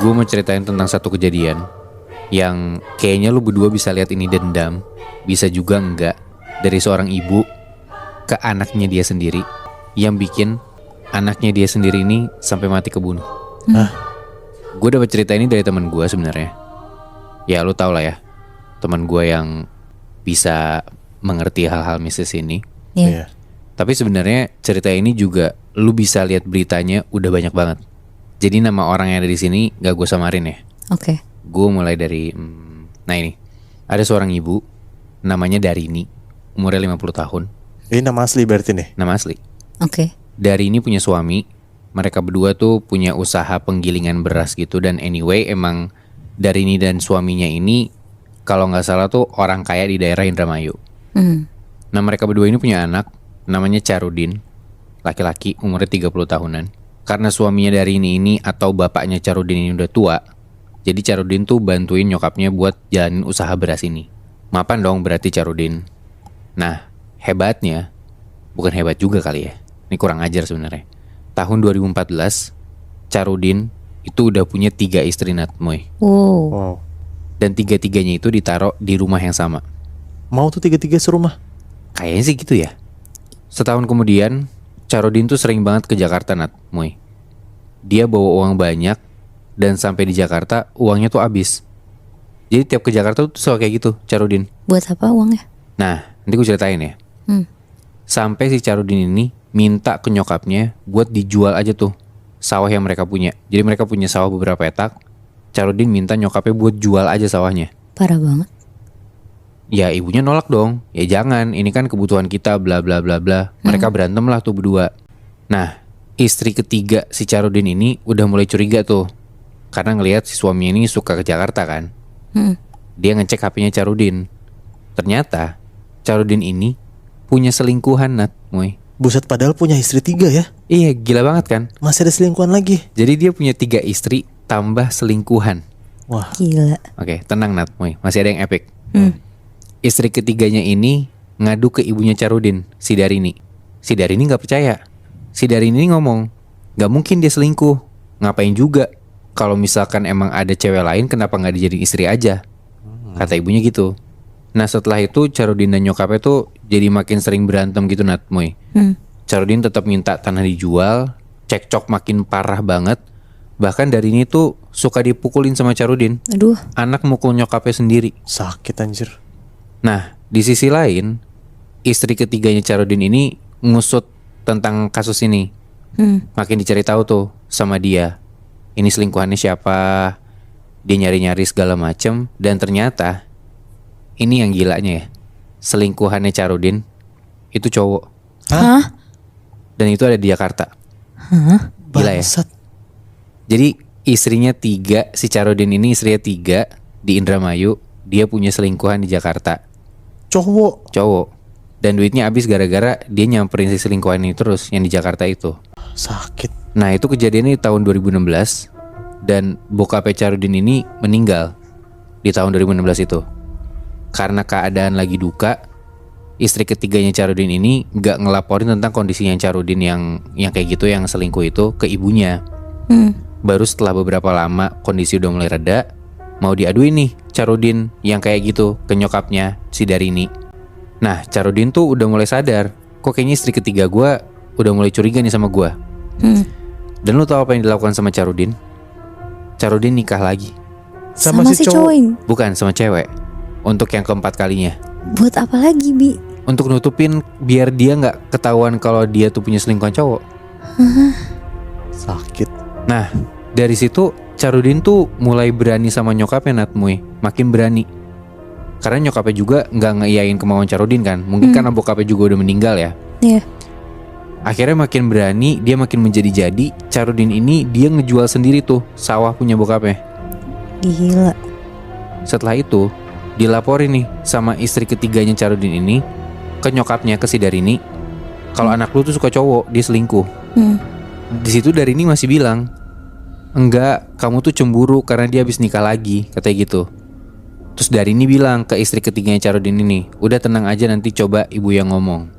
gue mau ceritain tentang satu kejadian yang kayaknya lu berdua bisa lihat ini dendam, bisa juga enggak, dari seorang ibu ke anaknya dia sendiri, yang bikin anaknya dia sendiri ini sampai mati kebunuh. Gue dapat cerita ini dari teman gue sebenarnya. Ya lu tau lah ya, teman gue yang bisa mengerti hal-hal mistis ini. Iya. Tapi sebenarnya cerita ini juga lu bisa lihat beritanya udah banyak banget. Jadi nama orang yang ada di sini gak gue samarin ya. Oke. Gue mulai dari nah ini, ada seorang ibu namanya Darini, umurnya 50 tahun. Ini nama asli berarti nih? Nama asli. Oke. Darini punya suami. Mereka berdua tuh punya usaha penggilingan beras gitu. Dan anyway emang Darini dan suaminya ini kalau gak salah tuh orang kaya di daerah Indramayu. Nah mereka berdua ini punya anak namanya Charudin, laki-laki, umurnya 30 tahunan. Karena suaminya Darini ini atau bapaknya Charudin ini udah tua, jadi Charudin tuh bantuin nyokapnya buat jalanin usaha beras ini. Mapan dong berarti Charudin. Nah hebatnya, bukan hebat juga kali ya, ini kurang ajar sebenarnya. Tahun 2014 Charudin itu udah punya 3 istri Natmoy. Wow. Dan 3-3-nya itu ditaruh di rumah yang sama. Mau tuh 3-3 serumah? Kayaknya sih gitu ya. Setahun kemudian Charudin tuh sering banget ke Jakarta Natmoy. Dia bawa uang banyak, dan sampai di Jakarta uangnya tuh habis. Jadi tiap ke Jakarta tuh selalu kayak gitu Charudin. Buat apa uangnya? Nah nanti gue ceritain ya. Sampai si Charudin ini minta ke nyokapnya buat dijual aja tuh sawah yang mereka punya. Jadi mereka punya sawah beberapa petak. Charudin minta nyokapnya buat jual aja sawahnya. Parah banget. Ya ibunya nolak dong. Ya jangan, ini kan kebutuhan kita bla bla bla bla. Mereka berantem lah tuh berdua. Nah istri ketiga si Charudin ini udah mulai curiga tuh, karena ngelihat si suami ini suka ke Jakarta kan. Dia ngecek HP-nya Charudin. Ternyata Charudin ini punya selingkuhan Natmoy. Buset, padahal punya istri 3 ya? Iya gila banget kan. Masih ada selingkuhan lagi? Jadi dia punya 3 istri tambah selingkuhan. Wah. Gila. Oke, tenang Natmoy, masih ada yang epic. Istri ketiganya ini ngadu ke ibunya Charudin, si Darini. Si Darini gak percaya. Si Darini ngomong, gak mungkin dia selingkuh. Ngapain juga? Kalau misalkan emang ada cewek lain, kenapa gak dijadiin istri aja? Kata ibunya gitu. Nah setelah itu Charudin dan nyokapnya tuh jadi makin sering berantem gitu Natmoy. Charudin tetap minta tanah dijual, cekcok makin parah banget. Bahkan Darini tuh suka dipukulin sama Charudin. Aduh. Anak mukul nyokapnya sendiri. Sakit anjir. Nah di sisi lain, istri ketiganya Charudin ini ngusut tentang kasus ini. Makin dicari tahu tuh sama dia, ini selingkuhannya siapa. Dia nyari-nyari segala macem. Dan ternyata ini yang gilanya ya, selingkuhannya Charudin itu cowok. Hah? Dan itu ada di Jakarta. Gila ya. Bangsat. Jadi istrinya 3, si Charudin ini istrinya 3 di Indramayu. Dia punya selingkuhan di Jakarta. Cowok. Dan duitnya habis gara-gara dia nyamperin si selingkuhan ini terus yang di Jakarta itu. Sakit. Nah itu kejadiannya di tahun 2016. Dan bokapnya Charudin ini meninggal di tahun 2016 itu. Karena keadaan lagi duka, istri ketiganya Charudin ini gak ngelaporin tentang kondisinya Charudin yang kayak gitu, yang selingkuh itu, ke ibunya. Baru setelah beberapa lama kondisi udah mulai reda, mau diaduin nih Charudin yang kayak gitu ke nyokapnya si Darini. Nah Charudin tuh udah mulai sadar, kok kayaknya istri ketiga gue udah mulai curiga nih sama gue. Dan lu tahu apa yang dilakukan sama Charudin? Charudin nikah lagi. Sama si cowok ini? Bukan, sama cewek. Untuk yang keempat kalinya. Buat apa lagi, Bi? Untuk nutupin biar dia gak ketahuan kalau dia tuh punya selingkuhan cowok. Sakit. Nah dari situ Charudin tuh mulai berani sama nyokapnya Natmoy. Makin berani. Karena nyokapnya juga gak ngeiyain kemauan Charudin kan. Mungkin karena bokapnya juga udah meninggal ya. Iya. Akhirnya makin berani, dia makin menjadi-jadi. Charudin ini dia ngejual sendiri tuh sawah punya bokapnya. Gila. Setelah itu dilaporin nih sama istri ketiganya Charudin ini ke nyokapnya, ke si Darini, kalau anak lu tuh suka cowok, dia selingkuh. Di situ Darini masih bilang, enggak, kamu tuh cemburu karena dia habis nikah lagi, katanya gitu. Terus Darini bilang ke istri ketiganya Charudin ini, udah tenang aja, nanti coba ibu yang ngomong.